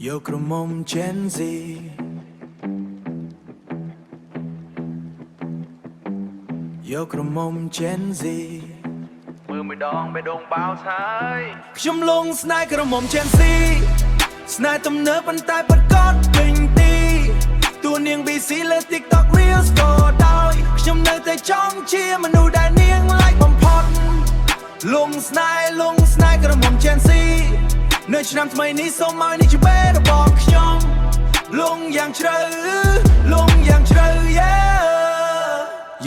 Yoกระหม่อม Gen Z โยกระหม่อม Gen Z มือไม่ดองไปดงเบาใช้ខ្ញុំលងស្នេហ៍ក្រមុំ Gen Z ស្នេហ៍ទំនើបប៉ុន្តែពិតក៏ពេញទីតួនាង BC លើ TikTok Reels ក៏ដោយខ្ញុំនៅតែចង់ជាមនុស្សដែលនាង like បំផុតលងស្នេហ៍ក្រមុំ Gen Z នៅឆ្នាំថ្មីនេះសូមឲ្យនេះជាបេរបស់ខ្ញុំលងយ៉ាងជ្រៅ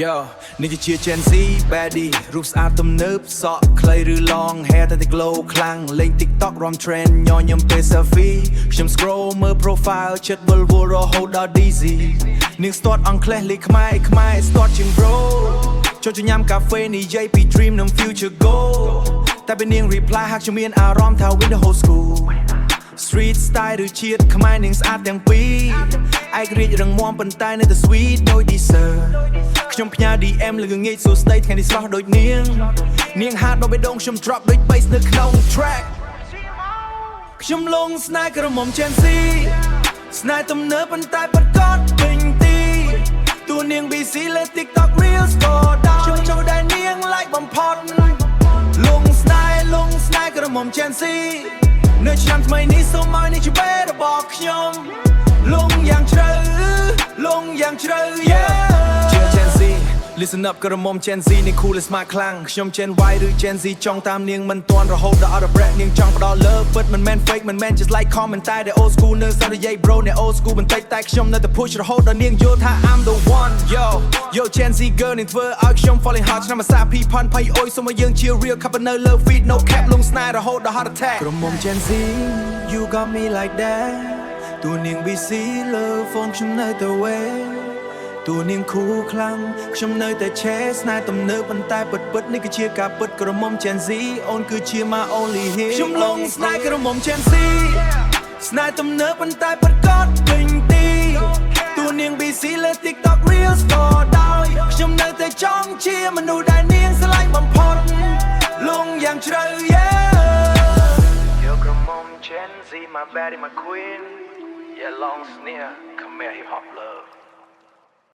Yo នេះគឺជា Gen Z baddie រូបស្អាតទំនើបសក់ខ្លីឬ long hair តែ glow ខ្លាំងលេង TikTok រំ trend ញញឹមពេល selfie ខ្ញុំ scroll មើល profile ចិត្តវល់រហូតដល់ dizzy នាងស្ទាត់អង់គ្លេសលេខខ្មែរស្ទាត់ជាង bro ចូលញ៉ាំកាហ្វេនិយាយពី dream និង future goal តែពេលនាង reply ហាក់ជាមានអារម្មណ៍ថា win the whole school Street style ឬជាតិខ្មែរនាងស្អាតទាំងពីរឯករាជ្យរឹងមាំប៉ុន្តែនៅតែ sweet ដូច dessert ខ្ញុំផ្ញើ DM លើងាយសួស្ដីថ្ងៃនេះស្រស់ដូចនាងហាត់ដល់បេះដូងខ្ញុំ drop ដូច bass នៅក្នុង track ខ្ញុំលងស្នេហ៍ក្រមុំ Gen Z ស្នេហ៍ទំនើបប៉ុន្តែពិតក៏ពេញទីតួនាង BC លើ TikTok Reels ក៏ដោយខ្ញុំដែលនាង like បំផុតលងស្នេហ៍ក្រមុំ Gen Z នៅឆ្នាំថ្មីនេះសូមឲ្យនេះជាបេរបស់ខ្ញុំលងយ៉ាងជ្រៅ yeah Gen Z Listen up ក្រមុំ Gen Z នេះ cool ស្មាតខ្លាំងខ្ញុំ Gen Y ឬ Gen Z ចង់តាមនាងមិនទាន់រហូតដល់ out of breath នាងចង់ផ្ដល់ love ពិតមិនមែន fake មិនមែន just like comment តែ old school នៅសន្យា bro អ្នក old school បន្តិចតែខ្ញុំនៅតែ push រហូតដល់នាងយល់ថា I'm the one yo Gen Z girl នាងធ្វើឲ្យខ្ញុំ falling hard ឆ្នាំអាសា2020អុយសូមឲ្យយើងជា real ខាប់នៅលើ feed no cap លងស្នេហ៍រហូតដល់ heart attack ក្រមុំ Gen Z you got me like that តួនាង BC លើ phone ខ្ញុំនៅតែ wait តួនាង cool ខ្លាំងខ្ញុំនៅតែ chase ស្នេហ៍ទំនើបប៉ុន្តែពិតនេះគឺជាការពិតក្រមុំ Gen Z អូនគឺជា my only hero ខ្ញុំលងស្នេហ៍ក្រមុំ Gen Z ស្នេហ៍ទំនើបប៉ុន្តែពិតក៏ពេញទីតួនាង BC លើ TikTok Reels ក៏ដោយខ្ញុំនៅតែចង់ជាមនុស្សដែលនាងស្រឡាញ់បំផុតលងយ៉ាងជ្រៅ Yo ក្រមុំ Gen Z my baddie my queen Yeah long sneer come here hip hop love